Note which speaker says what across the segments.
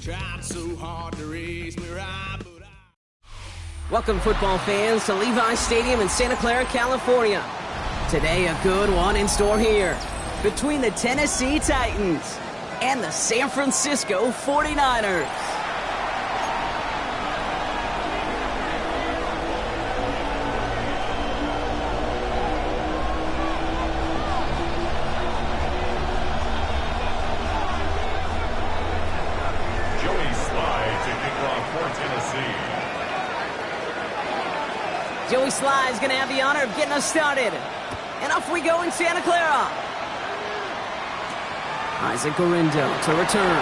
Speaker 1: Tried so hard to raise me right, but
Speaker 2: Welcome, football fans, to Levi's Stadium in Santa Clara, California. Today, a good one in store here between the Tennessee Titans and the San Francisco 49ers. Joey Sly is going to have the honor of getting us started. And off we go in Santa Clara. Isaac Guerendo to return.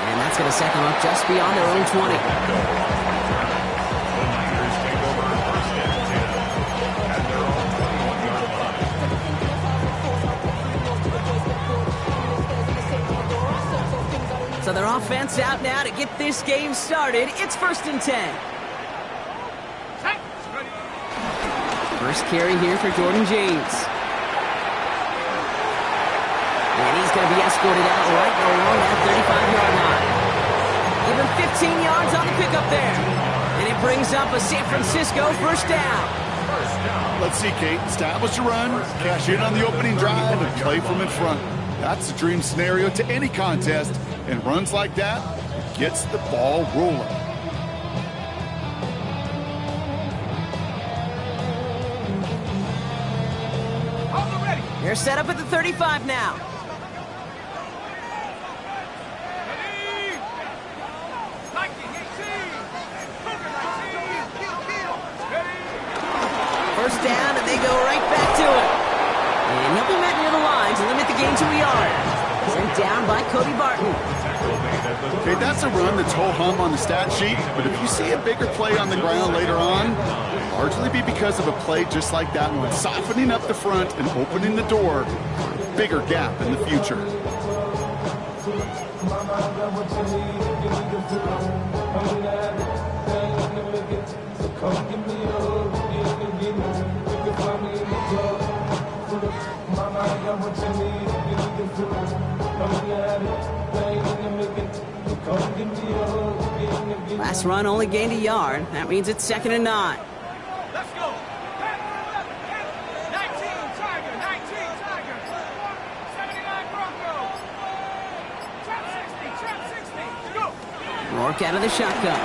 Speaker 2: And that's going to set them up just beyond their own 20. So their offense out now to get this game started. It's 1st and 10. First carry here for Jordan James. And he's going to be escorted out right along that 35-yard line. Give him 15 yards on the pickup there. And it brings up a San Francisco first down.
Speaker 3: Let's see, Kate. Establish a run, cash in on the opening drive, and play from in front. That's the dream scenario to any contest. And runs like that gets the ball rolling.
Speaker 2: They're set up at the 35 now. First down, and they go right back to it. And he'll be met near the line to limit the gain to a yard. Sent down by Cody Barton.
Speaker 3: Okay, that's a run that's ho-hum on the stat sheet, but if you see a bigger play on the ground later on, it'll largely be because of a play just like that one, softening up the front and opening the door for a bigger gap in the future.
Speaker 2: Last run only gained a yard. That means it's 2nd and 9.
Speaker 4: Let's go. 19 Tiger, 19 Tiger. 79 Bronco. Trap 60, go.
Speaker 2: Rourke out of the shotgun.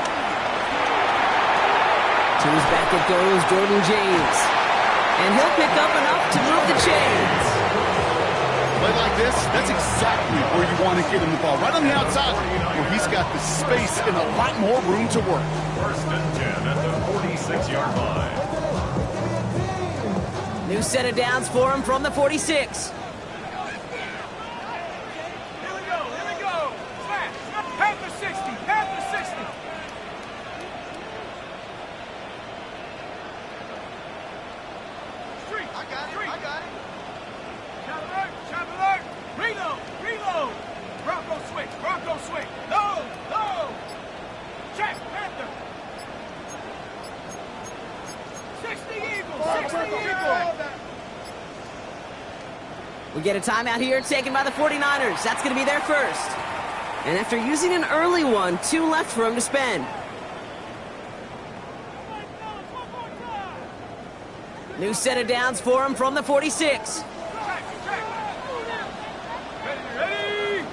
Speaker 2: To his back it goes, Jordan James. And he'll pick up enough to move the chains.
Speaker 3: Play like this, that's exactly where you want to get him the ball. Right on the outside, where he's got the space and a lot more room to work.
Speaker 5: 1st and 10 at the 46-yard line.
Speaker 2: New set of downs for him from the 46.
Speaker 4: Here we go. Smash. Panther 60, Panther 60. Street. I got it. Shot alert. Reload. Bronco switch. Low. Check, Panther. 60 Eagle.
Speaker 2: We get a timeout here taken by the 49ers. That's going to be their first. And after using an early one, 2 left for him to spend. New set of downs for him from the 46.
Speaker 4: Ready.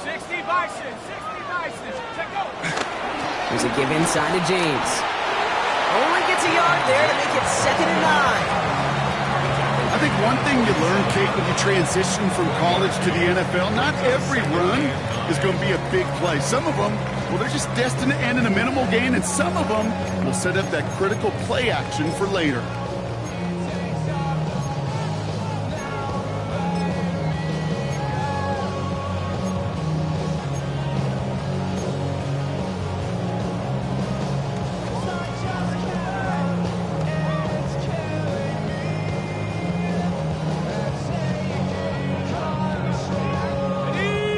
Speaker 4: 60 Bison. Check go.
Speaker 2: There's a give inside to James. Only gets a yard there to make it 2nd and 9.
Speaker 3: I think one thing you learn, Kate, when you transition from college to the NFL, not every run is going to be a big play. Some of them, well, they're just destined to end in a minimal gain, and some of them will set up that critical play action for later.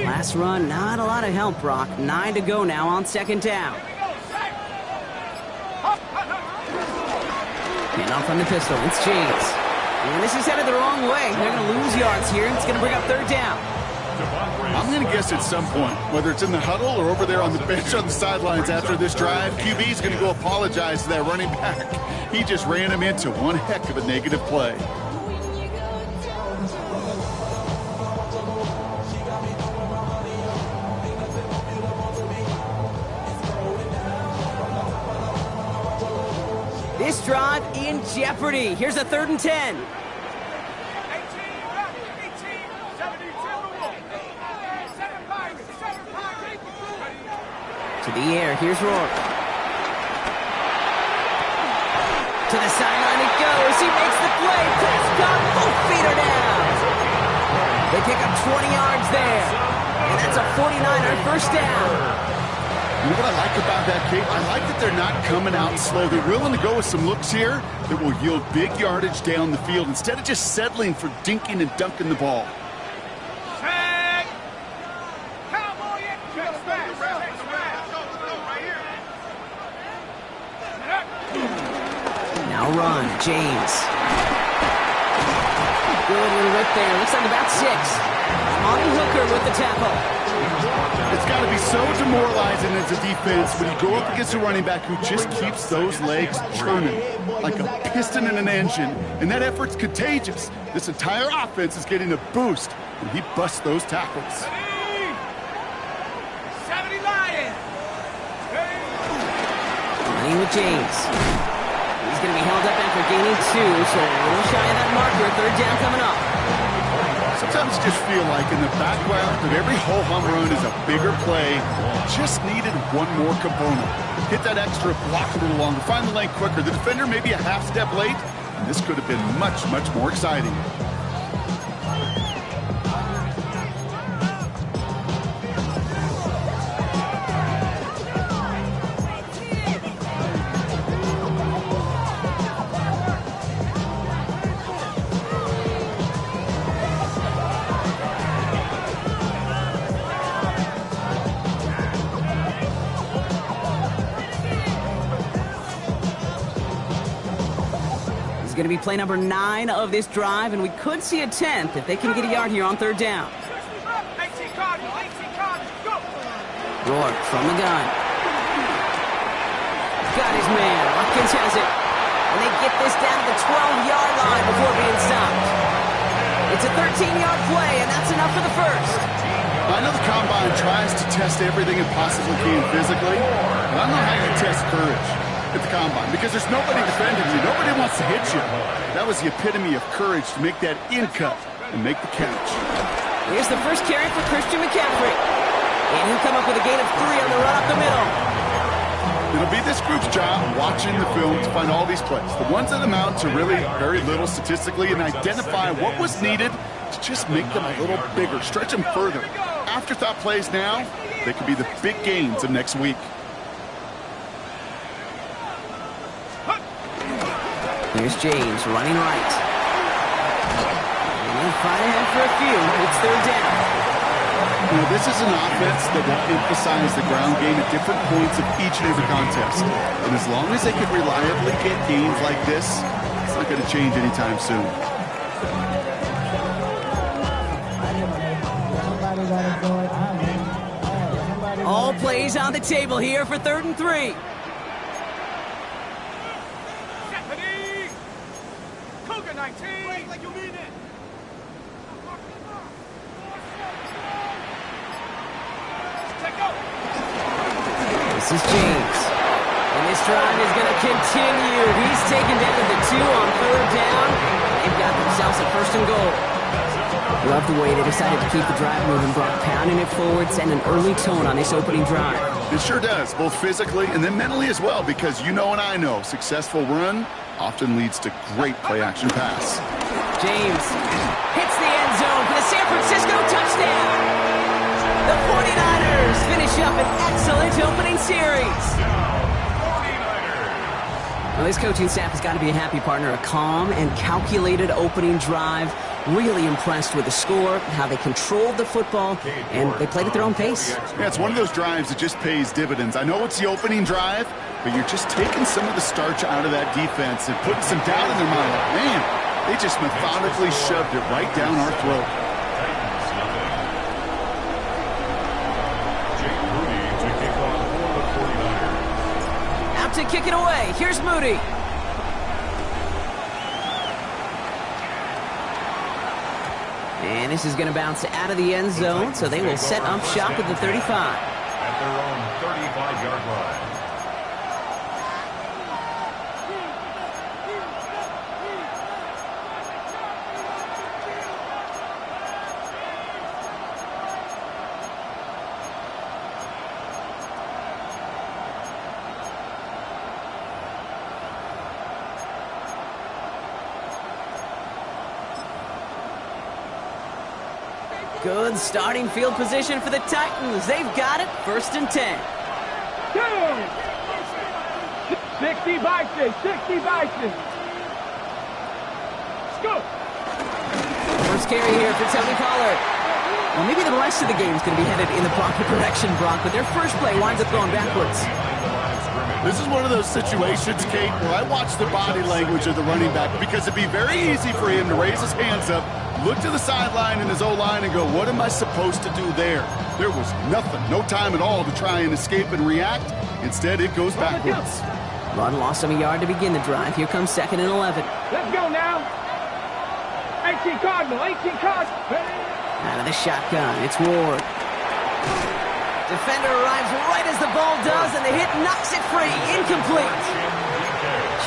Speaker 2: Last run, not a lot of help, Brock. 9 to go now on 2nd down. And off on the pistol, it's James. And this is headed the wrong way. They're going to lose yards here, and it's going to bring up 3rd down.
Speaker 3: I'm going to guess at some point, whether it's in the huddle or over there on the bench on the sidelines after this drive, QB is going to go apologize to that running back. He just ran him into one heck of a negative play.
Speaker 2: This drive in jeopardy. Here's a 3rd and 10. To the air, here's Rourke. To the sideline it goes. He makes the play. Prescott, both feet are down. They pick up 20 yards there. And that's a 49er first down.
Speaker 3: You know what I like about that, Kate? I like that they're not coming out slow. They're willing to go with some looks here that will yield big yardage down the field instead of just settling for dinking and dunking the ball.
Speaker 4: Check. Cowboy in. Check.
Speaker 2: Now run, James. Good little rip there. Looks like about 6. Monty Hooker with the tackle.
Speaker 3: It's got to be so demoralizing as a defense when you go up against a running back who just keeps those legs churning like a piston in an engine, and that effort's contagious. This entire offense is getting a boost when he busts those tackles.
Speaker 4: 70 Lions.
Speaker 2: Running with James. He's going to be held up after gaining 2, so a little shy of that marker. 3rd down coming up.
Speaker 3: Sometimes you just feel like in the background that every ho-hum run is a bigger play. Just needed one more component. Hit that extra block a little longer. Find the lane quicker. The defender may be a half step late, and this could have been much, much more exciting.
Speaker 2: Is going to be play number 9 of this drive, and we could see a 10th if they can get a yard here on 3rd down. Rourke from the gun. Got his man. Watkins has it. And they get this down to the 12-yard line before being stopped. It's a 13-yard play, and that's enough for the first.
Speaker 3: I know the Combine tries to test everything it possibly can physically, but I don't know how you test courage at the Combine, because there's nobody defending you. Nobody wants to hit you. That was the epitome of courage to make that in cut and make the catch.
Speaker 2: Here's the first carry for Christian McCaffrey. And he'll come up with a gain of 3 on the run up the middle.
Speaker 3: It'll be this group's job watching the film to find all these plays. The ones that amount to really very little statistically, and identify what was needed to just make them a little bigger, stretch them further. Afterthought plays now, they could be the big gains of next week.
Speaker 2: Here's James running right. And he'll fight ahead for a few. It's 3rd down.
Speaker 3: You know, this is an offense that will emphasize the ground game at different points of each and every contest. And as long as they can reliably get gains like this, it's not going to change anytime soon.
Speaker 2: All plays on the table here for 3rd and 3.
Speaker 4: Cougar 19. Like you mean it.
Speaker 2: This is James. And this drive is going to continue. He's taken down to the 2 on 3rd down. They've got themselves a 1st and goal. Love the way they decided to keep the drive moving, Brock, pounding it forward, send an early tone on this opening drive.
Speaker 3: It sure does, both physically and then mentally as well, because you know and I know successful run often leads to great play-action pass.
Speaker 2: James hits the end zone for the San Francisco touchdown. The 49ers finish up an excellent opening series. Well, this coaching staff has got to be a happy partner. A calm and calculated opening drive. Really impressed with the score, how they controlled the football, and they played at their own pace.
Speaker 3: Yeah, it's one of those drives that just pays dividends. I know it's the opening drive, but you're just taking some of the starch out of that defense and putting some doubt in their mind. Man, they just methodically shoved it right down our throat.
Speaker 2: about to kick it away. Here's Moody. And this is going to bounce out of the end zone, so they will set up shop at the 35.
Speaker 5: At their own 35-yard line.
Speaker 2: Good starting field position for the Titans. They've got it. 1st and 10.
Speaker 4: 60 Vikings, 60 Vikings. Let's go.
Speaker 2: First carry here for Tony Pollard. Well, maybe the rest of the game is going to be headed in the proper direction, Brock, but their first play winds up going backwards.
Speaker 3: This is one of those situations, Kate, where I watch the body language of the running back because it'd be very easy for him to raise his hands up, look to the sideline in his O-line and go, what am I supposed to do there? There was nothing, no time at all to try and escape and react. Instead, it goes backwards.
Speaker 2: Run lost him a yard to begin the drive. Here comes 2nd and 11.
Speaker 4: Let's go now. 18 Cardinal, 18 Cardinal.
Speaker 2: Out of the shotgun, it's Ward. Defender arrives right as the ball does, and the hit knocks it free. Incomplete.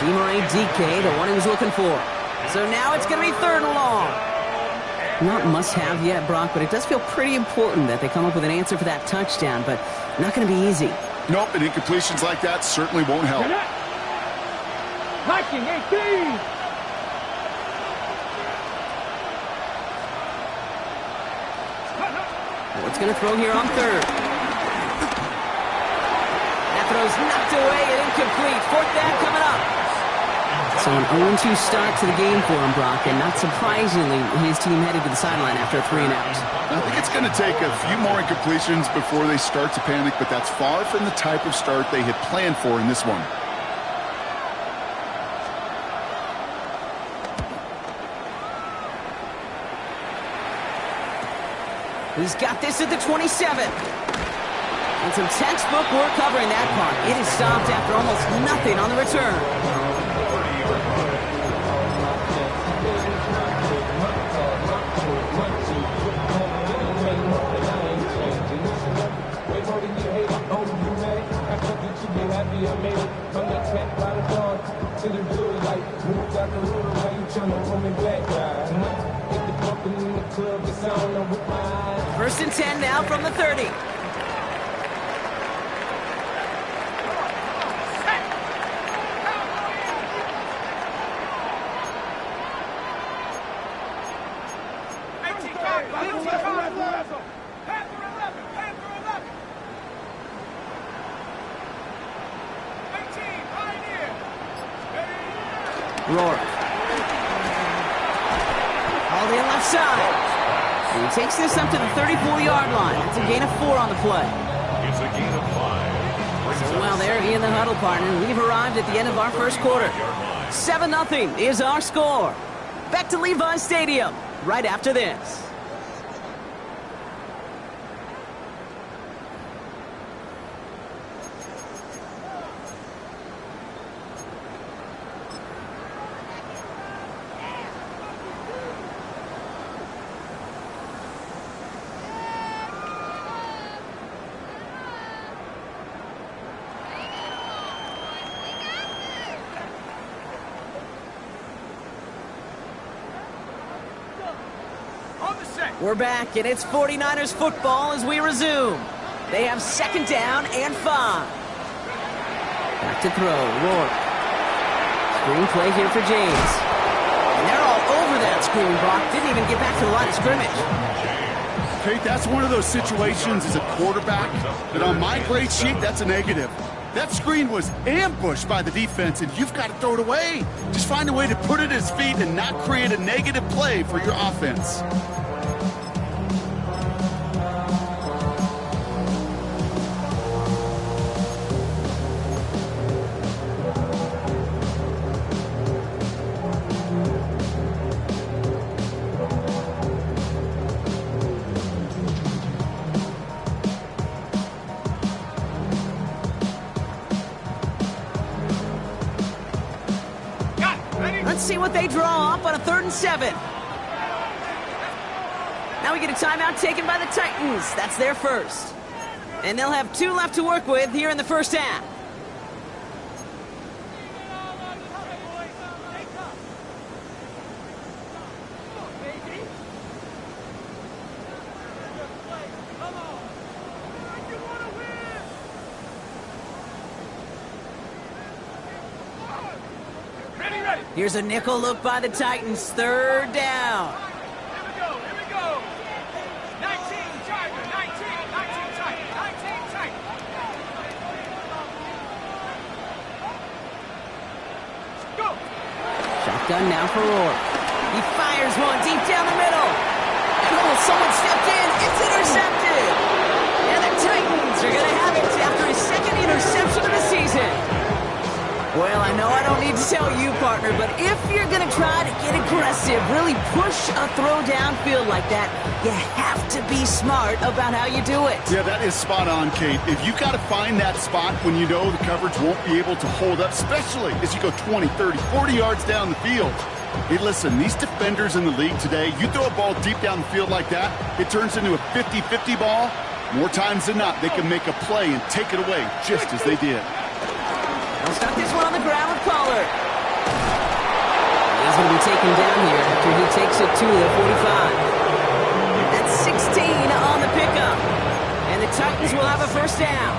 Speaker 2: Chimere Dike, the one he was looking for. So now it's going to be 3rd and long. Not must-have yet, Brock, but it does feel pretty important that they come up with an answer for that touchdown, but not going to be easy.
Speaker 3: Nope, and incompletions like that certainly won't help.
Speaker 4: Viking, 18.
Speaker 2: Ward's going to throw here on 3rd. That throw's knocked away and incomplete. 4th down coming up. So an 0-2 start to the game for him, Brock, and not surprisingly, his team headed to the sideline after a 3-and-out.
Speaker 3: I think it's going to take a few more incompletions before they start to panic, but that's far from the type of start they had planned for in this one.
Speaker 2: He's got this at the 27. And some textbook work covering that part. It is stopped after almost nothing on the return. First and 10 now from the 30. Rourke. All the left side. And he takes this up to the 34-yard line. That's a gain of 4 on the play.
Speaker 5: It's a gain of 5.
Speaker 2: So while they're in the huddle, partner, we've arrived at the end of our first quarter. 7-0 is our score. Back to Levi Stadium right after this. We're back, and it's 49ers football as we resume. They have 2nd down and 5. Back to throw, Rourke. Screen play here for James. And they're all over that screen, Brock. Didn't even get back to the line of scrimmage.
Speaker 3: Kate, that's one of those situations as a quarterback that on my grade sheet, that's a negative. That screen was ambushed by the defense, and you've got to throw it away. Just find a way to put it at his feet and not create a negative play for your offense.
Speaker 2: Let's see what they draw up on a 3rd and 7. Now we get a timeout taken by the Titans. That's their first. And they'll have 2 left to work with here in the first half. Here's a nickel look by the Titans. 3rd down.
Speaker 4: Here we go. 19, Tiger, 19 Tiger, 19 Tiger. Go.
Speaker 2: Shotgun now for Rourke. He fires one deep down the middle. Oh, someone stepped in. It's intercepted. And the Titans are going to have it after his 2nd interception of the season. Well, I know I don't need to tell you, partner, but if you're going to try to get aggressive, really push a throw downfield like that, you have to be smart about how you do it.
Speaker 3: Yeah, that is spot on, Kate. If you got to find that spot when you know the coverage won't be able to hold up, especially as you go 20, 30, 40 yards down the field. Hey, listen, these defenders in the league today, you throw a ball deep down the field like that, it turns into a 50-50 ball. More times than not, they can make a play and take it away just as they did.
Speaker 2: They'll start this one on the ground with Pollard. He's going to be taken down here after he takes it to the 45. That's 16 on the pickup. And the Titans will have a first down.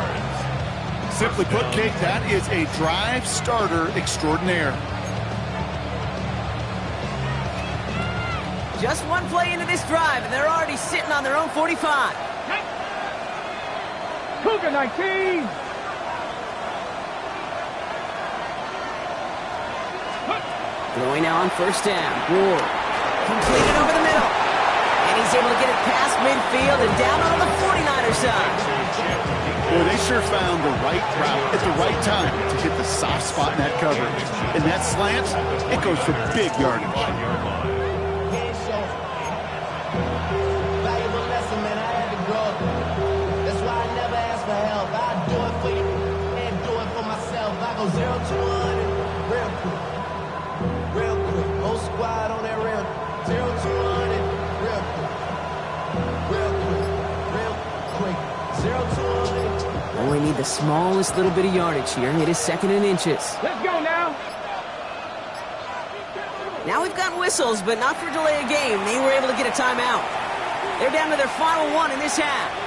Speaker 3: Simply put, Kate, that is a drive starter extraordinaire.
Speaker 2: Just one play into this drive, and they're already sitting on their own 45.
Speaker 4: Cougar 19.
Speaker 2: Throwing now on first down. Rourke completed over the middle. And he's able to get it past midfield and down on the 49er side.
Speaker 3: Boy, they sure found the right route at the right time to hit the soft spot in that coverage. And that slant, it goes for big yardage.
Speaker 6: Valuable lesson, man. I had to grow up. That's why I never ask for help. I do it for you and do it for myself. I go 0 to 100 real quick. Real quick. Whole squad on that rail. 0 to 100 real quick. Real quick. Real quick. 0 to 100.
Speaker 2: Only need the smallest little bit of yardage here. It is 2nd and inches.
Speaker 4: Let's go now.
Speaker 2: Now we've got whistles, but not for delay of game. They were able to get a timeout. They're down to their final one in this half.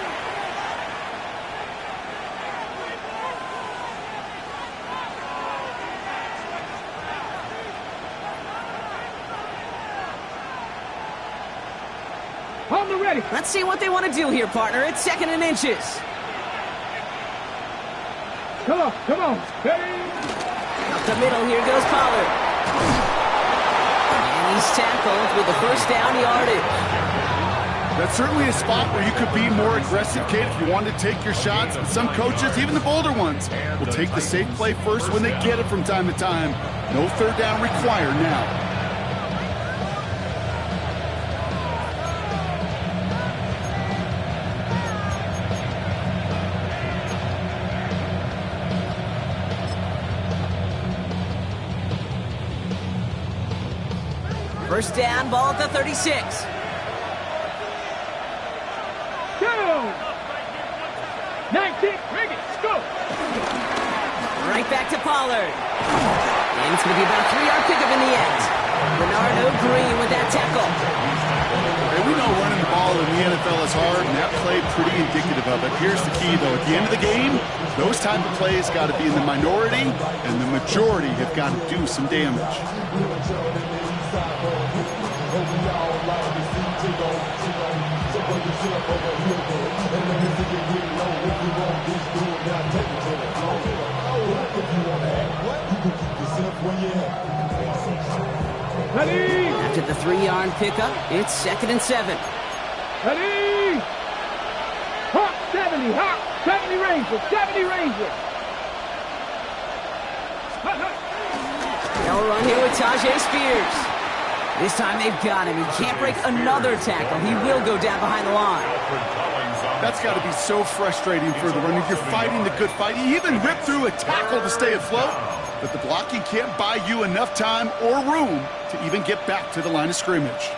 Speaker 4: Hold me ready.
Speaker 2: Let's see what they want to do here, partner. It's 2nd and inches.
Speaker 4: Come on. Ready?
Speaker 2: Up the middle, here goes Pollard. And he's tackled with the first down yardage.
Speaker 3: That's certainly a spot where you could be more aggressive, Kate, if you wanted to take your shots. But some coaches, even the bolder ones, will take the safe play first when they get it from time to time. No 3rd down required now.
Speaker 2: First down, ball at the 36.
Speaker 4: 2. Bring it. Let's go.
Speaker 2: Right back to Pollard. And it's going to be about a 3-yard pickup in the end. Bernardo Green with that tackle.
Speaker 3: And we know running the ball in the NFL is hard, and that play pretty indicative of it. Here's the key, though. At the end of the game, those type of plays got to be in the minority, and the majority have got to do some damage.
Speaker 4: Ready?
Speaker 2: After the 3-yard pickup, it's 2nd and 7.
Speaker 4: Ready? Hawk 70. Hawk 70 Rangers. 70 Rangers.
Speaker 2: They'll run here with Tyjae Spears. This time they've got him. He can't break another tackle. He will go down behind the line.
Speaker 3: That's got to be so frustrating for the runner. You're fighting the good fight. You even rip through a tackle to stay afloat. but the blocking can't buy you enough time or room to even get back to the line of scrimmage.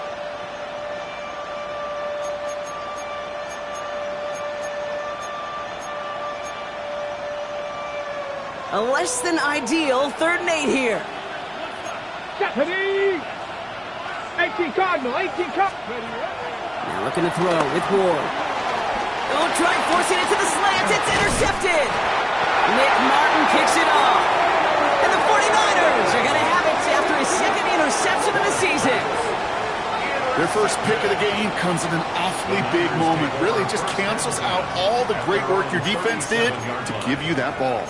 Speaker 2: A less than ideal 3rd and 8 here.
Speaker 4: Ready? 18 Cardinal, 18 Cardinal.
Speaker 2: Now looking to throw with Ward. Oh, try forcing it to the slants. It's intercepted. Nick Martin kicks it off. And the 49ers are going to have it after his 2nd interception of the season.
Speaker 3: Their first pick of the game comes at an awfully big moment. Really just cancels out all the great work your defense did to give you that ball.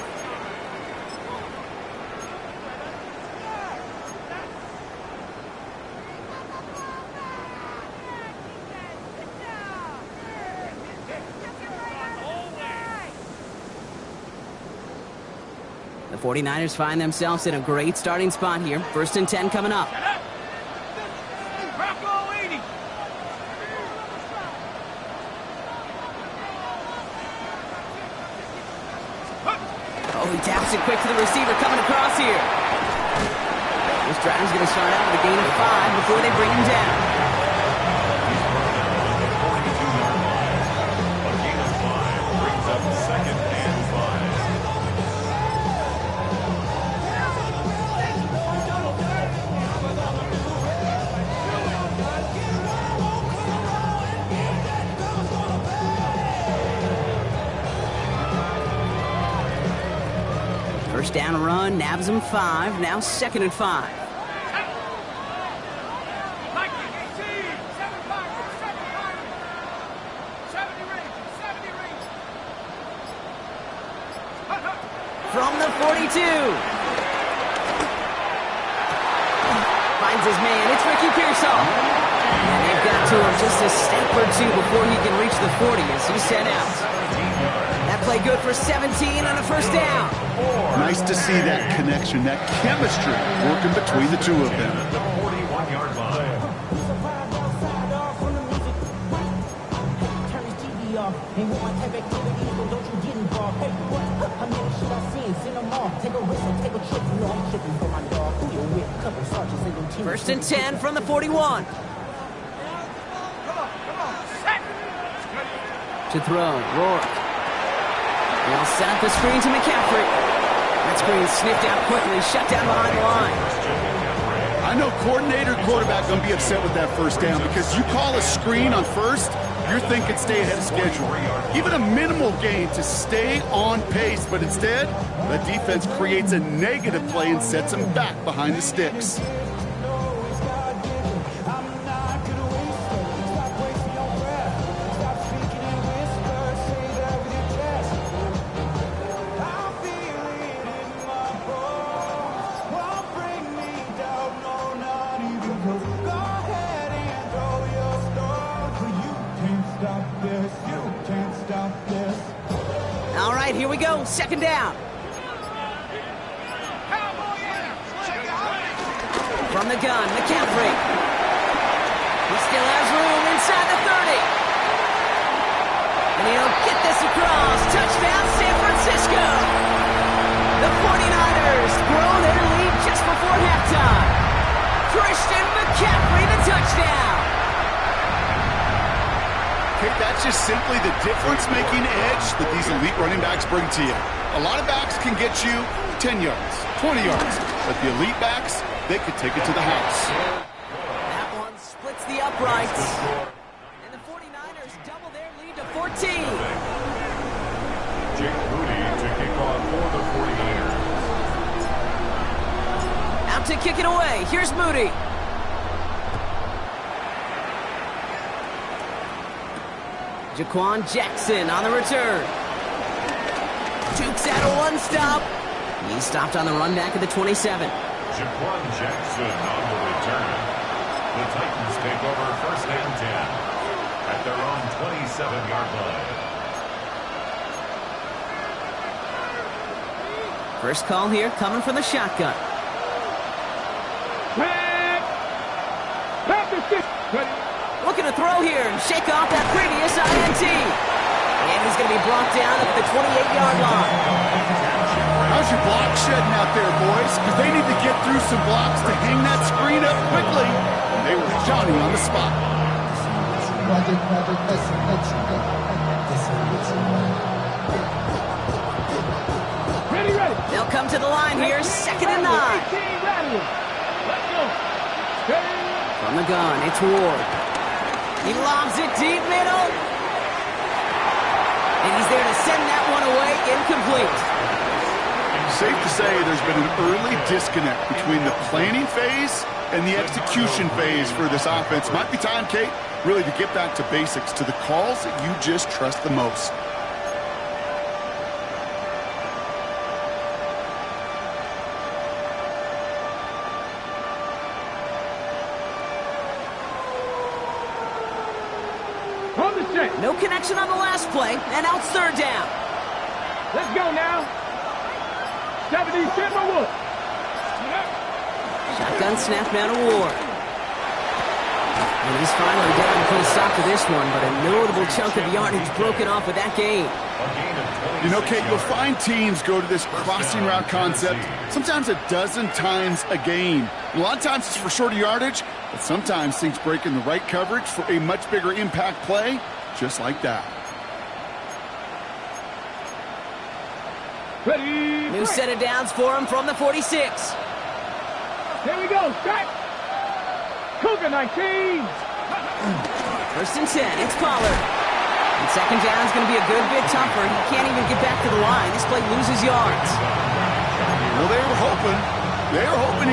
Speaker 2: The 49ers find themselves in a great starting spot here. 1st and 10 coming up. Oh, he taps it quick to the receiver coming across here. This drive's going to start out with a gain of 5 before they bring him down.
Speaker 5: A gain of 5 brings up 2nd and 5.
Speaker 2: First down run, nabs him 5. Now 2nd and 5. From the 42. Finds his man. It's Ricky Pearsall. And they've got to him just a step or 2 before he can reach the 40 as he's sent out. That play good for 17 on a 1st down.
Speaker 3: Nice to see that connection, that chemistry working between the two of them.
Speaker 5: The 41-yard line.
Speaker 2: First and 10 from the 41. To throw, Rourke. They'll set up the screen to McCaffrey. That screen sniffed out quickly, shut down behind the line.
Speaker 3: I know coordinator, quarterback going to be upset with that 1st down because you call a screen on 1st, you're thinking stay ahead of schedule. Even a minimal gain to stay on pace, but instead, the defense creates a negative play and sets them back behind the sticks.
Speaker 2: All right, here we go. 2nd down. From the gun, McCaffrey. He still has room inside the 30. And he'll get this across. Touchdown, San Francisco. The 49ers grow their lead just before halftime. Christian McCaffrey, the touchdown.
Speaker 3: Okay, that's just simply the difference-making edge that these elite running backs bring to you. A lot of backs can get you 10 yards, 20 yards, but the elite backs, they could take it to the house.
Speaker 2: That one splits the uprights. And the 49ers double their lead to 14.
Speaker 5: Jake Moody to kick off for the 49ers.
Speaker 2: Out to kick it away. Here's Moody. Jaquan Jackson on the return. Jukes out a 1-stop. He's stopped on the run back at the 27.
Speaker 5: Jaquan Jackson on the return. The Titans take over 1st and 10 at their own 27-yard line.
Speaker 2: First call here coming from the shotgun. Looking to throw here and shake off that previous INT. And he's going to be brought down at the 28-yard line.
Speaker 3: I How's your block shedding out there, boys? Because they need to get through some blocks to hang that screen up quickly. And they were Johnny on the spot.
Speaker 4: Ready, ready.
Speaker 2: They'll come to the line here, 2nd and 9.
Speaker 4: Let's go.
Speaker 2: From the gun, it's Ward. He lobs it deep middle. And he's there to send that one away, incomplete.
Speaker 3: Safe to say there's been an early disconnect between the planning phase and the execution phase for this offense. Might be time, Kate, really to get back to basics, to the calls that you just trust the most.
Speaker 4: On the check.
Speaker 2: No connection on the last play, and out 3rd down.
Speaker 4: Let's go now. 70, Timberwood.
Speaker 2: Shotgun snap now to Ward. And he's finally down to put a stop to this one, but a notable chunk of yardage broken off with that gain.
Speaker 3: You know, Kate, you'll find teams go to this crossing route concept sometimes a dozen times a game. A lot of times it's for shorter yardage, but sometimes things break in the right coverage for a much bigger impact play, just like that.
Speaker 4: Ready.
Speaker 2: New set of downs for him from the 46.
Speaker 4: Here we go. Strike. Cougar 19.
Speaker 2: 1st and 10, it's Pollard. And 2nd down is going to be a good bit tougher. He can't even get back to the line. This play loses yards.
Speaker 3: Well, they were hoping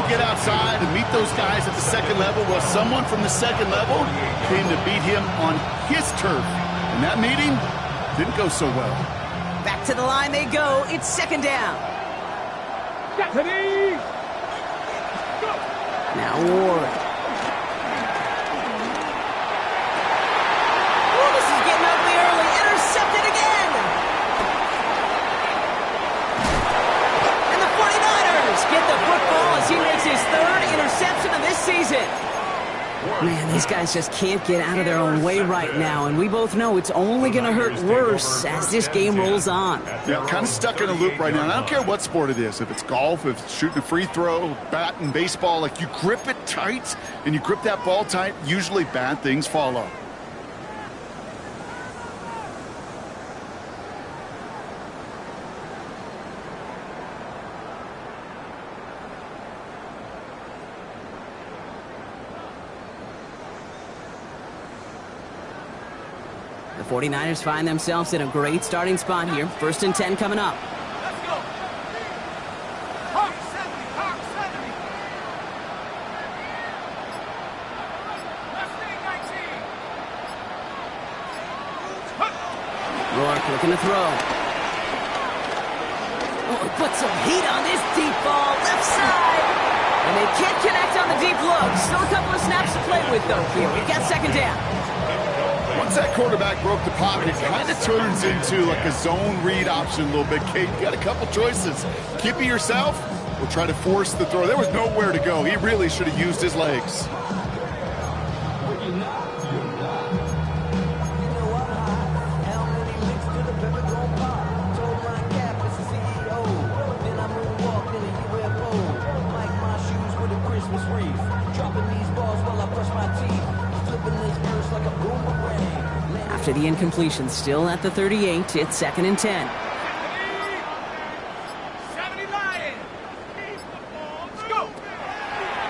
Speaker 3: to get outside and meet those guys at the 2nd level. Well, someone from the 2nd level came to beat him on his turf. And that meeting didn't go so well.
Speaker 2: Back to the line they go. It's 2nd down.
Speaker 4: Stephanie. Go.
Speaker 2: Now Ward. Oh, this is getting ugly early. Intercepted again. And the 49ers get the football as he makes his 3rd interception of this season. Man, these guys just can't get out of their own way right now, and we both know it's only going to hurt worse as this game rolls on.
Speaker 3: Yeah, kind of stuck in a loop right now. And I don't care what sport it is. If it's golf, if it's shooting a free throw, batting, baseball, like you grip it tight and you grip that ball tight, usually bad things follow.
Speaker 2: The 49ers find themselves in a great starting spot here. 1st and 10 coming up.
Speaker 4: Let's go. Hawk 70. Hawk 70. Mustang 19.
Speaker 2: Rourke looking to throw. Oh, he put some heat on this deep ball, left side. And they can't connect on the deep look. Still a couple of snaps to play with, though, here. We've got 2nd down.
Speaker 3: Once that quarterback broke the pocket, it kind of turns into like a zone read option a little bit. Kate, you got a couple choices. Keep it yourself or try to force the throw. There was nowhere to go. He really should have used his legs.
Speaker 2: After the incompletion, still at the 38, it's 2nd and 10.
Speaker 4: 70 Lions. Let's go.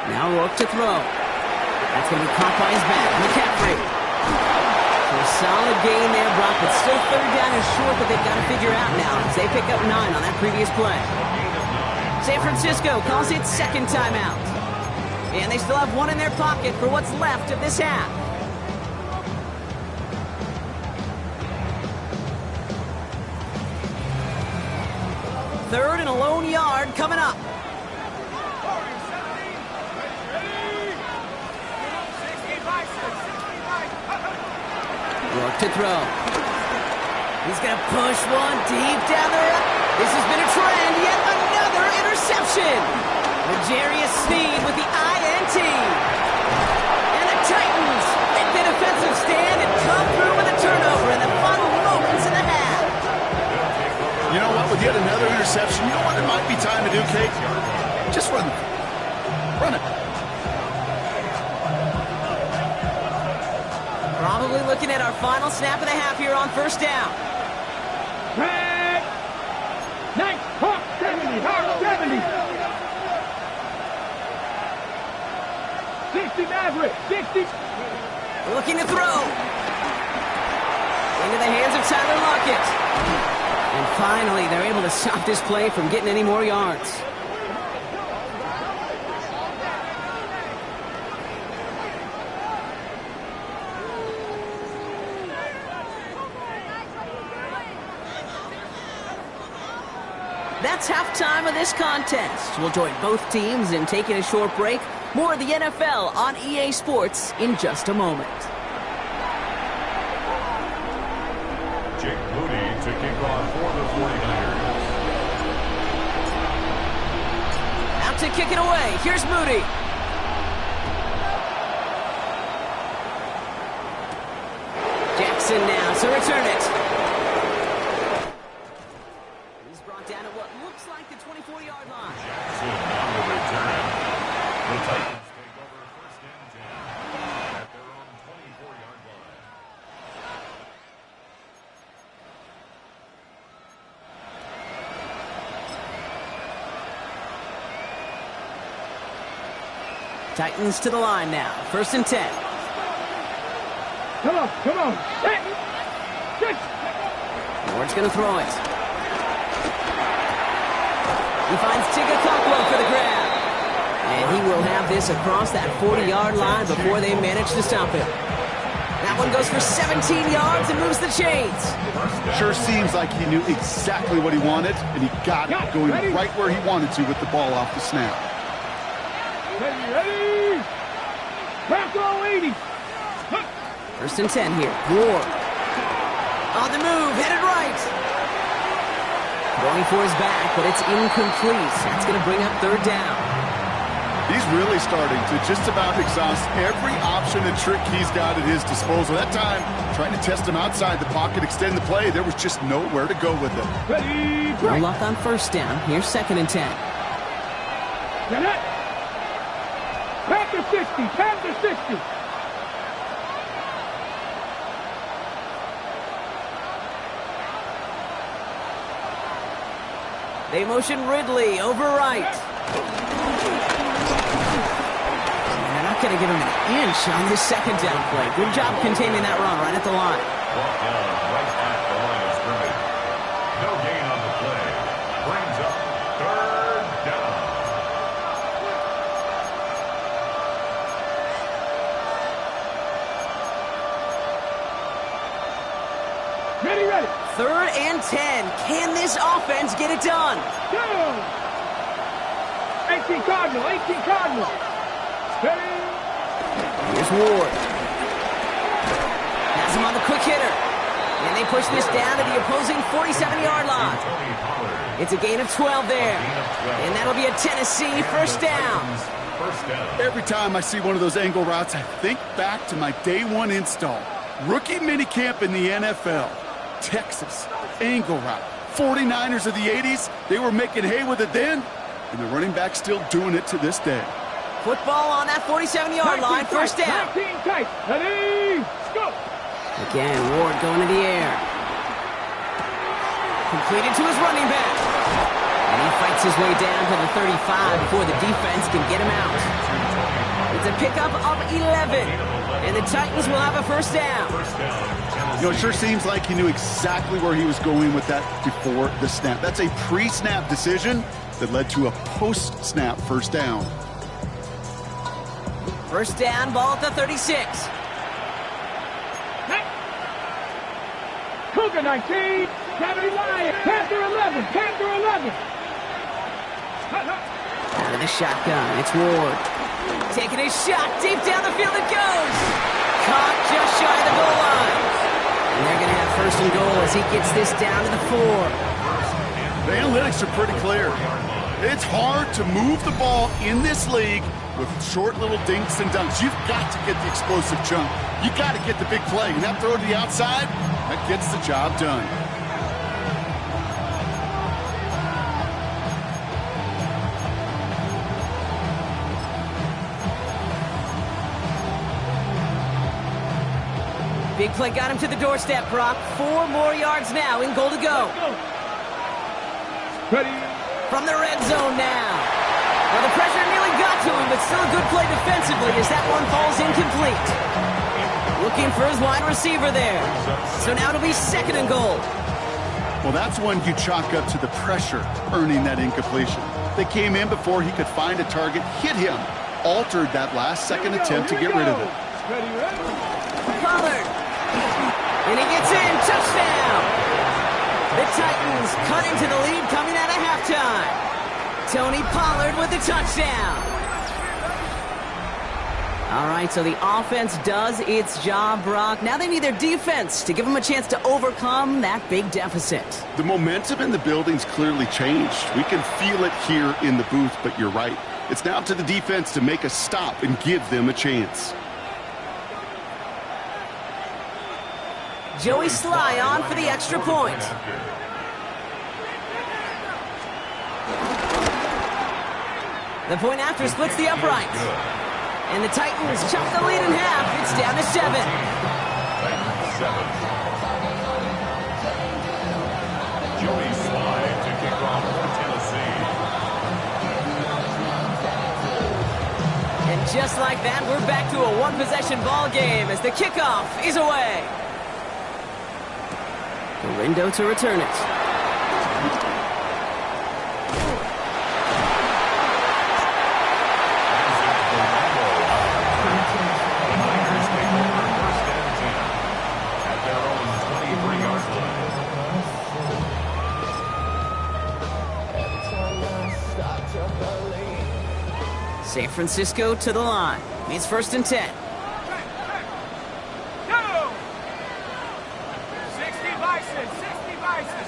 Speaker 2: Now Rourke to throw. That's going to be caught by his back. McCaffrey. So a solid gain there, Brock, but still 3rd down is short, but they've got to figure out now as they pick up 9 on that previous play. San Francisco calls it 2nd timeout. And they still have 1 in their pocket for what's left of this half. 3rd and a lone yard coming up. Rourke to throw. He's going to push one deep down the road. This has been a trend. Yet another interception. L'Jarius Sneed with the INT. And the Titans make the defensive stand and come through with a turnover in the final moments of the half.
Speaker 3: You know what? With yet another interception, you know what it might be time to do, Kate? Just run it. Run it.
Speaker 2: Probably looking at our final snap of the half here on first down.
Speaker 4: Back. Nice. Hawk 70. Hawk 70. 60 Maverick. 60.
Speaker 2: Looking to throw. Into the hands of Tyler Lockett. And finally, they're able to stop this play from getting any more yards. That's halftime of this contest. We'll join both teams in taking a short break. More of the NFL on EA Sports in just a moment.
Speaker 5: Jake Moody to kick off for the 49ers.
Speaker 2: Out to kick it away. Here's Moody. Jackson now to return it. He's brought down at what looks like the 24-yard line.
Speaker 5: Jackson on the return. The Titans take over first and 10 at their own 24-yard line.
Speaker 2: Titans to the line now. First and 10.
Speaker 4: Come on. Come on. Hey.
Speaker 2: Ward's going to throw it. He finds Tigakakwa for the grab. And he will have this across that 40-yard line before they manage to stop him. That one goes for 17 yards and moves the chains.
Speaker 3: Sure seems like he knew exactly what he wanted, and he got it going right where he wanted to with the ball off the snap.
Speaker 4: Ready. Back row 80.
Speaker 2: First and 10 here. Ward. On the move, headed right. Going for his back, but it's incomplete. That's going to bring up third down.
Speaker 3: He's really starting to just about exhaust every option and trick he's got at his disposal. That time, trying to test him outside the pocket, extend the play, there was just nowhere to go with it.
Speaker 4: Ready.
Speaker 2: No luck on first down. Here's second and 10.
Speaker 4: Get it. Panther 60. Panther 60.
Speaker 2: They motion Ridley over right. And they're not going to give him an inch on this second down play. Good job containing that run right at the line.
Speaker 5: Brought down right at the line of scrimmage. No gain on the play. Brings up third down.
Speaker 4: Ready.
Speaker 2: Third and 10. Can this offense get it done?
Speaker 4: Go. 18 Cardinal. 18 Cardinal. Ready.
Speaker 2: Here's Ward. Has him on the quick hitter. And they push this down to the opposing 47-yard line.
Speaker 5: Tony Pollard.
Speaker 2: It's a gain of 12 there. And that'll be a Tennessee first down.
Speaker 5: First down.
Speaker 3: Every time I see one of those angle routes, I think back to my day one install. Rookie minicamp in the NFL. Texas, angle route. 49ers of the 80s, they were making hay with it then, and the running back still doing it to this day.
Speaker 2: Football on that 47-yard line, first down.
Speaker 4: 19 tight. Ready. Go.
Speaker 2: Again, Ward going to the air. Completed to his running back. And he fights his way down to the 35 before the defense can get him out. It's a pickup of 11. And the Titans will have a first down.
Speaker 3: You know, it sure seems like he knew exactly where he was going with that before the snap. That's a pre-snap decision that led to a post-snap first down.
Speaker 2: First down, ball at the 36.
Speaker 4: Cougar 19. Gravity Lion. Panther 11. Panther 11.
Speaker 2: Out of the shotgun, it's Ward. Taking a shot deep down the field it goes. Caught just shy of the goal line. And they're going to have first and goal as he gets this down to the 4.
Speaker 3: The analytics are pretty clear. It's hard to move the ball in this league with short little dinks and dunks. You've got to get the explosive jump. You got to get the big play. And that throw to the outside, that gets the job done.
Speaker 2: Big play got him to the doorstep, Brock. 4 more yards now in goal to go.
Speaker 4: Ready.
Speaker 2: From the red zone now. Well, the pressure nearly got to him, but still a good play defensively as that one falls incomplete. Looking for his wide receiver there. So now it'll be 2nd and goal.
Speaker 3: Well, that's one you chalk up to the pressure earning that incompletion. They came in before he could find a target, hit him, altered that last-second attempt to get rid of it.
Speaker 4: Ready, ready.
Speaker 2: Pollard. And he gets in. Touchdown. The Titans cut into the lead coming out of halftime. Tony Pollard with the touchdown. All right, so the offense does its job, Brock. Now they need their defense to give them a chance to overcome that big deficit.
Speaker 3: The momentum in the building's clearly changed. We can feel it here in the booth, but you're right. It's now up to the defense to make a stop and give them a chance.
Speaker 2: Joey Sly on for the extra point. The point after splits the uprights. And the Titans chop the lead in half. It's down to 7.
Speaker 5: Titans 7. Joey Sly to kick off for Tennessee.
Speaker 2: And just like that, we're back to a 1-possession ball game as the kickoff is away. Galindo to return it. San Francisco to the line. Means 1st and 10.
Speaker 4: Go! 60 Vices, 60 Vices.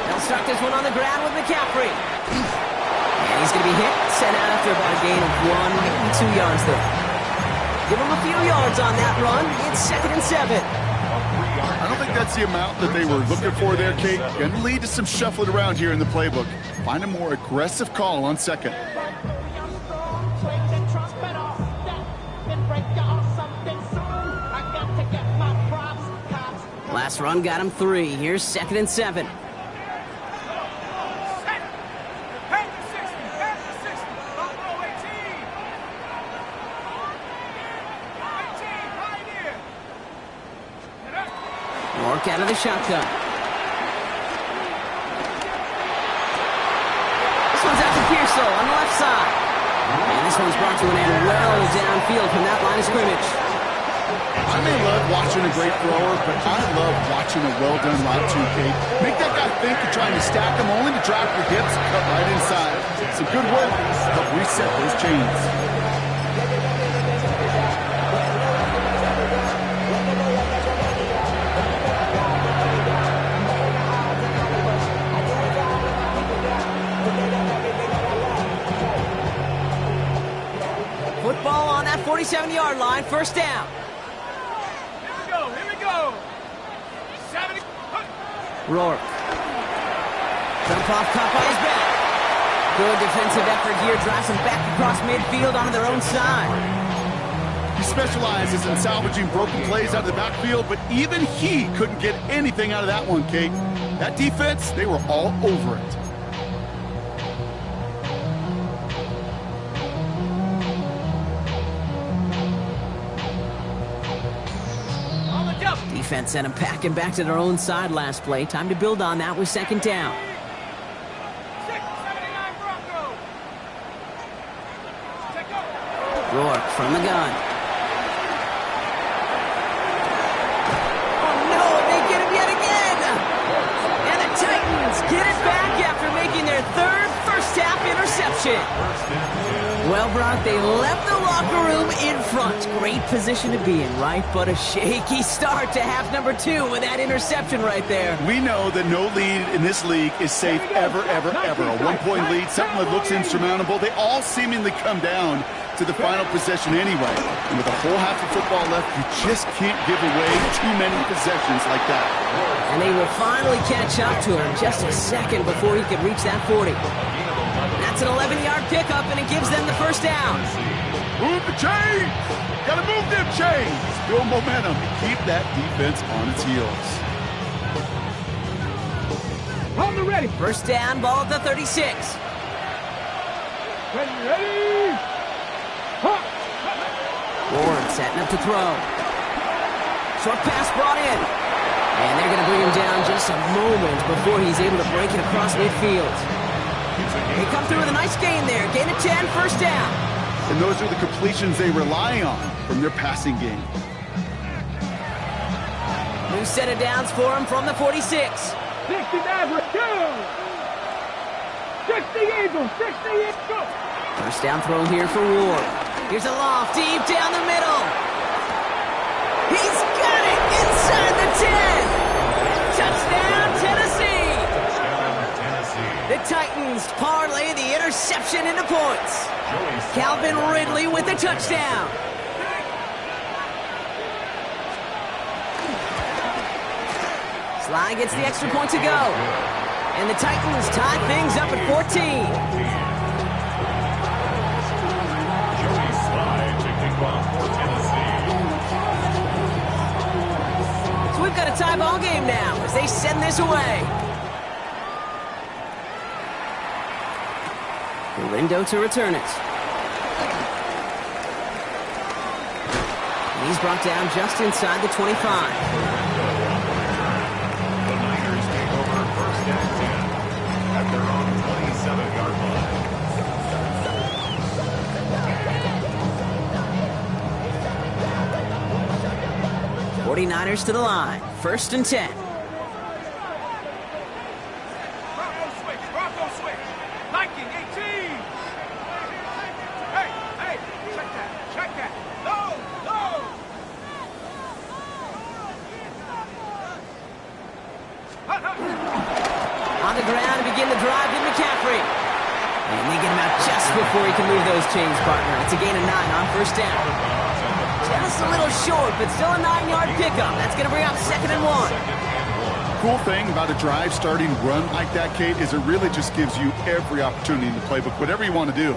Speaker 2: They'll start this one on the ground with McCaffrey. And he's going to be hit, sent out after about a gain of 1, maybe 2 yards there. Give him a few yards on that run. It's 2nd and 7.
Speaker 3: I don't think that's the amount that they were looking for there, Kate. Going to lead to some shuffling around here in the playbook. Find a more aggressive call on 2nd.
Speaker 2: Last run got him 3. Here's 2nd and 7.
Speaker 4: Set. Panther 60, Panther 60. Buffalo 18. 18, right here. Get up.
Speaker 2: Work out of the shotgun. This one's out to Pearsall on the left side. And this one's brought to an end well downfield from that line of scrimmage.
Speaker 3: I may love watching a great thrower, but I love watching a well-done route too, Kate. Make that guy think you're trying to stack him only to drop your hips and cut right inside. Some good work to help reset those chains.
Speaker 2: Football on that 47-yard line. 1st down.
Speaker 4: Here we go. 70.
Speaker 2: Rourke. Jump off, caught by his back. Good defensive effort here. Drives them back across midfield onto their own side.
Speaker 3: He specializes in salvaging broken plays out of the backfield, but even he couldn't get anything out of that one, Kate. That defense, they were all over it.
Speaker 2: Defense sent them packing back to their own side last play. Time to build on that with 2nd down.
Speaker 4: 679 Broncos. Take over.
Speaker 2: Rourke from the gun. Oh no, they get him yet again! And the Titans get it back after making their 3rd first-half interception. Well, Brock, they left the locker room in front. Great position to be in, right? But a shaky start to half number 2 with that interception right there.
Speaker 3: We know that no lead in this league is safe ever, ever, ever. A 1-point lead, something that looks insurmountable. They all seemingly come down to the final possession anyway. And with a whole half of football left, you just can't give away too many possessions like that.
Speaker 2: And they will finally catch up to him just a second before he can reach that 40. That's an 11-yard pickup, and it gives them the 1st down.
Speaker 3: Move the chains! Gotta move them chains! build momentum, and keep that defense on its heels.
Speaker 4: On the ready.
Speaker 2: First down, ball at the 36.
Speaker 4: Ready. Huh.
Speaker 2: Ward setting up to throw. Short pass brought in. And they're going to bring him down just a moment before he's able to break it across midfield. They come through with a nice gain there. Gain of 10, first down.
Speaker 3: And those are the completions they rely on from their passing game.
Speaker 2: New set of downs for him from the 46.
Speaker 4: 60 Maverick, go! 60 Eagles, 60 Eagles, go!
Speaker 2: First down throw here for Ward. Here's a loft deep down the middle. He's got it inside the 10. Touchdown, Tennessee.
Speaker 5: Touchdown, Tennessee.
Speaker 2: The Titans parlay the interception into points. Calvin Ridley with the touchdown. Sly gets the extra point to go. And the Titans tie things up at 14.
Speaker 5: Joey Sly to kick off for Tennessee.
Speaker 2: So we've got a tie ball game now as they send this away. Lindo to return it. And he's brought down just inside the 25.
Speaker 5: The Niners take over first and 10 at their own 27-yard line.
Speaker 2: 49ers to the line. First and 10.
Speaker 4: Bronco switch. Liking 18. Hey, check that. No.
Speaker 2: On the ground to begin the drive with McCaffrey. And they get him out just before he can move those chains, partner. It's a gain of 9 on first down. Just a little short, but still a 9-yard pickup. That's going to bring up second and 1.
Speaker 3: Cool thing about a drive starting run like that, Kate, is it really just gives you every opportunity in the playbook, whatever you want to do.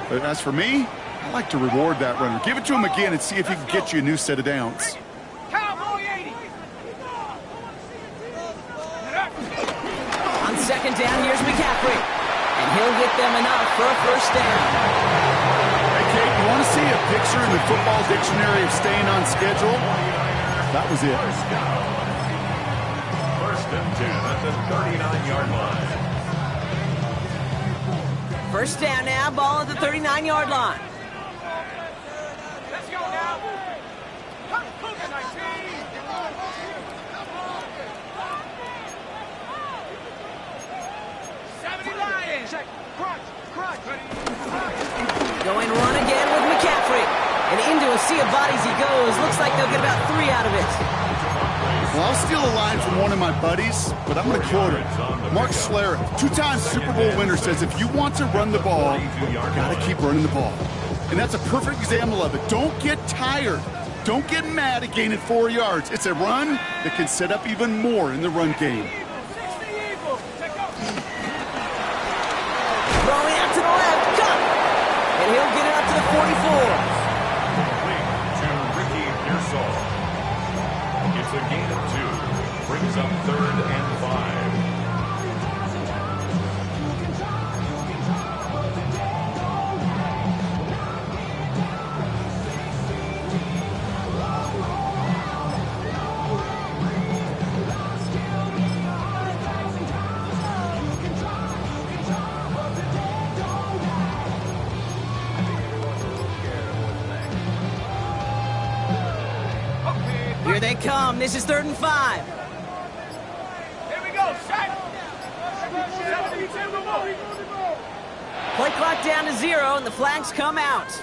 Speaker 3: But as for me, I like to reward that runner. Give it to him again and see if he can get you a new set of downs.
Speaker 4: Cowboy 80.
Speaker 2: On second down, here's McCaffrey. And he'll get them enough for a first down.
Speaker 3: Hey, Kate, you want to see a picture in the football dictionary of staying on schedule? That was it.
Speaker 5: First and 10 at the 39-yard line.
Speaker 2: First down now, ball at the 39-yard line.
Speaker 4: Let's go now. 19. Check. Crunch.
Speaker 2: Going run again with McCaffrey. And into a sea of bodies he goes. Looks like they'll get about 3 out of it.
Speaker 3: Well, I'll steal a line from one of my buddies, but I'm going to quote him. Mark Schlereth, 2-time Super Bowl winner, says if you want to run the ball, you got to keep running the ball. And that's a perfect example of it. Don't get tired. Don't get mad at gaining 4 yards. It's a run that can set up even more in the run game.
Speaker 2: Throwing out to the left, cut! And he'll get it up to the 44.
Speaker 5: Complete to Ricky Pearsall. It's a gain of 2. Brings up 3rd and 5.
Speaker 2: Here they come. This is 3rd and 5.
Speaker 4: Here we go. Set. 72 more.
Speaker 2: Play clock down to 0, and the flags come out.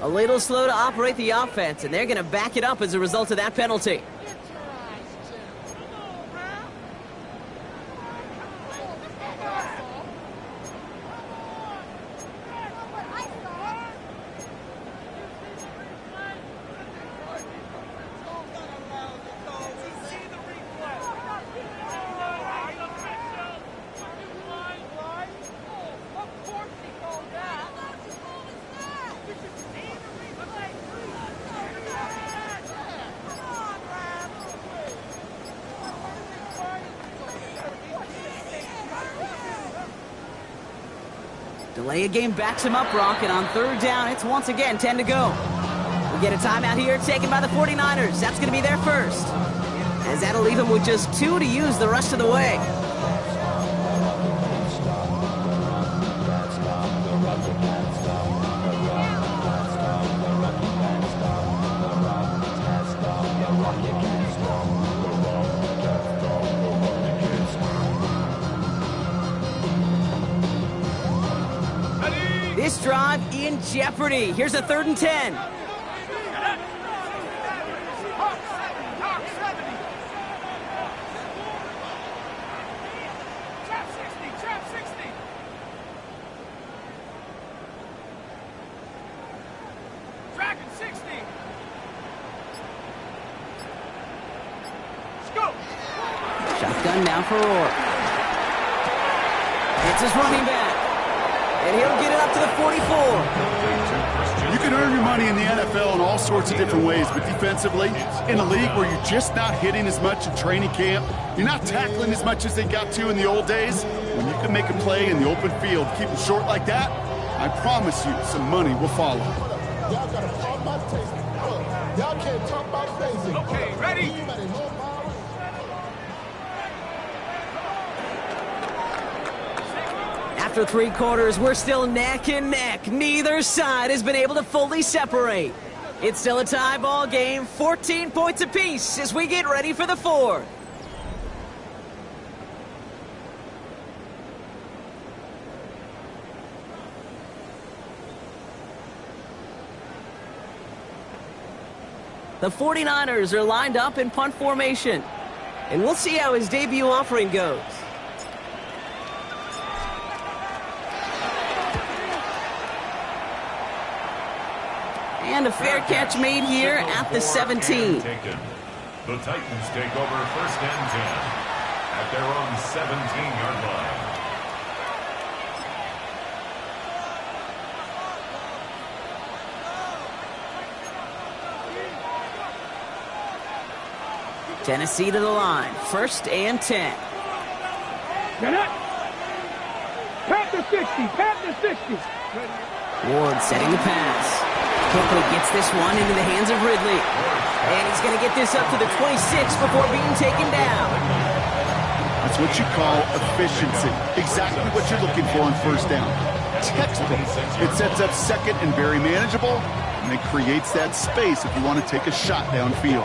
Speaker 2: A little slow to operate the offense, and they're going to back it up as a result of that penalty. Delay a game backs him up, Brock, and on third down, it's once again 10 to go. We get a timeout here taken by the 49ers. That's going to be their first, as that'll leave him with just 2 to use the rest of the way. This drive in jeopardy. Here's a 3rd and 10.
Speaker 4: Talk 70. Trap 60. Dragon 60. Scoop.
Speaker 2: Shotgun now for Rourke. It's his running back. And he'll get it up to the 44.
Speaker 3: You can earn your money in the NFL in all sorts of different ways, but defensively, in a league where you're just not hitting as much in training camp, you're not tackling as much as they got to in the old days, when you can make a play in the open field, keep them short like that, I promise you some money will follow.
Speaker 7: Y'all gotta pop my taste. Y'all can't talk about phasing.
Speaker 4: Okay, ready?
Speaker 2: After 3 quarters, we're still neck and neck. Neither side has been able to fully separate. It's still a tie ball game, 14 points apiece as we get ready for the 4th. The 49ers are lined up in punt formation, and we'll see how his debut offering goes. And a fair catch made here at the 17.
Speaker 5: The Titans take over 1st and 10 at their own 17-yard line.
Speaker 2: Tennessee to the line, 1st and 10.
Speaker 4: Panther 60.
Speaker 2: Ward setting the pass. Quickly gets this one into the hands of Ridley. And he's going to get this up to the 26 before being taken down.
Speaker 3: That's what you call efficiency. Exactly what you're looking for on 1st down. Textbook. It sets up 2nd and very manageable, and it creates that space if you want to take a shot downfield.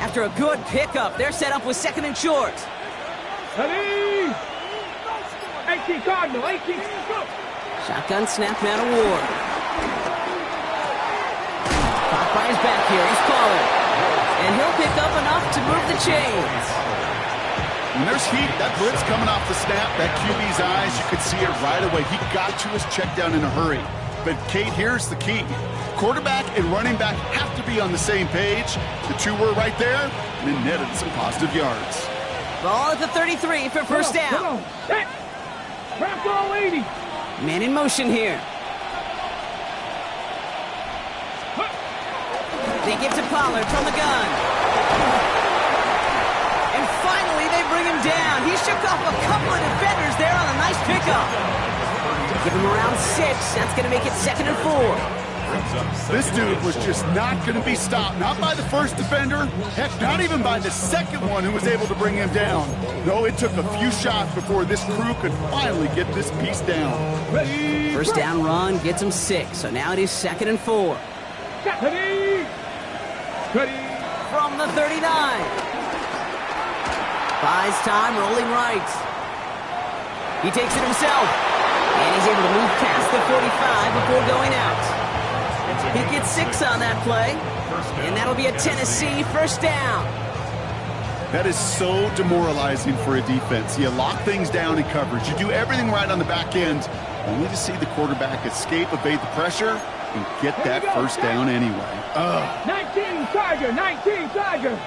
Speaker 2: After a good pickup, they're set up with 2nd and short.
Speaker 4: 18 Cardinal, 18.
Speaker 2: Shotgun snap now to Ward. Caught by his back here, he's Pollard. And he'll pick up enough to move the chains.
Speaker 3: When there's heat, that blitz coming off the snap, that QB's eyes, you could see it right away. He got to his check down in a hurry. But, Kate, here's the key. Quarterback and running back have to be on the same page. The 2 were right there, and it netted some positive yards.
Speaker 2: Ball at the 33 for 1st down.
Speaker 4: Come on. Trap ball 80.
Speaker 2: Man in motion here. They give to Pollard from the gun. And finally, they bring him down. He shook off a couple of defenders there on a nice pickup. Give him around 6. That's going to make it 2nd and 4.
Speaker 3: This dude was just not going to be stopped. Not by the 1st defender. Heck, not even by the 2nd one who was able to bring him down. No, it took a few shots before this crew could finally get this piece down.
Speaker 2: 1st down run gets him 6. So now it is 2nd and 4. From the 39. Buys time, rolling right. He takes it himself. And he's able to move past the 45 before going out. He gets 6 on that play. And that'll be a Tennessee 1st down.
Speaker 3: That is so demoralizing for a defense. You lock things down in coverage. You do everything right on the back end, only to see the quarterback escape, evade the pressure, and get that 1st down anyway.
Speaker 4: 19 Tiger.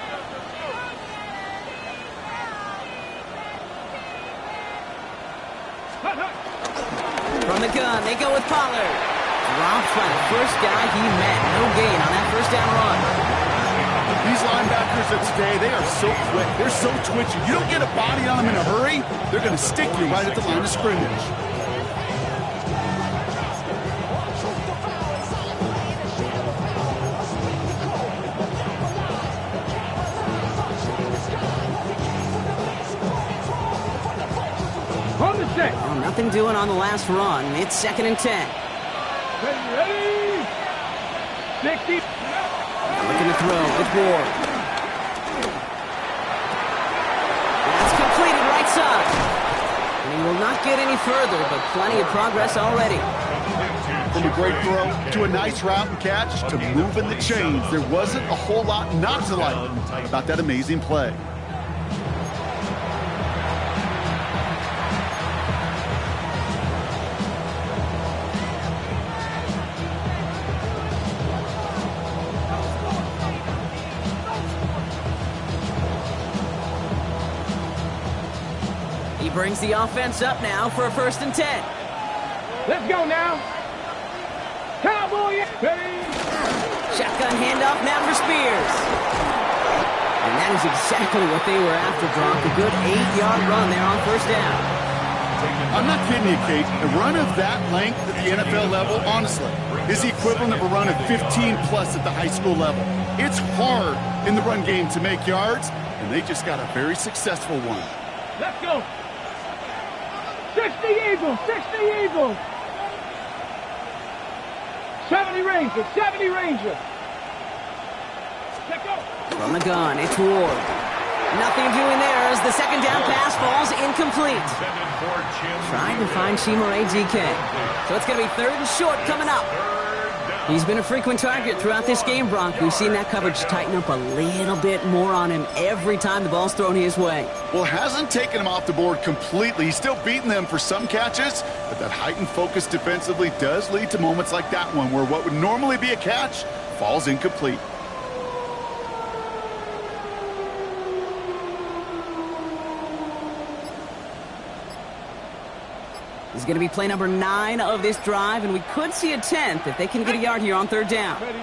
Speaker 2: From the gun, they go with Pollard. dropped by the first guy he met. No gain on that first down run.
Speaker 3: These linebackers of today, they are so quick. They're so twitchy. You don't get a body on them in a hurry, they're going to stick you right at the line of scrimmage.
Speaker 4: On the set.
Speaker 2: Well, nothing doing on the last run. It's 2nd and 10.
Speaker 4: Ready? 60.
Speaker 2: Looking to throw with Ward. That's completed right side. And he will not get any further, but plenty of progress already.
Speaker 3: From a great throw to a nice route and catch to moving the chains, there wasn't a whole lot not to like about that amazing play.
Speaker 2: He brings the offense up now for a 1st and 10.
Speaker 4: Let's go now. Cowboy. Ready?
Speaker 2: Shotgun handoff now for Spears. And that is exactly what they were after, Gronk. A good 8-yard run there on 1st down.
Speaker 3: I'm not kidding you, Kate. A run of that length at the NFL level, honestly, is the equivalent of a run of 15-plus at the high school level. It's hard in the run game to make yards, and they just got a very successful one.
Speaker 4: Let's go. 60 Eagles. 60 Eagles. 70 Rangers. 70 Rangers. Let's go.
Speaker 2: From the gun, it's Ward. Nothing doing there as the 2nd down pass falls incomplete. Trying to find Chimere DK. So it's going to be 3rd and short coming up. He's been a frequent target throughout this game, Bronk. We've seen that coverage tighten up a little bit more on him every time the ball's thrown his way.
Speaker 3: Well, hasn't taken him off the board completely. He's still beating them for some catches, but that heightened focus defensively does lead to moments like that one where what would normally be a catch falls incomplete.
Speaker 2: This is going to be play number 9 of this drive, and we could see a 10th if they can get a yard here on 3rd down.
Speaker 4: Ready?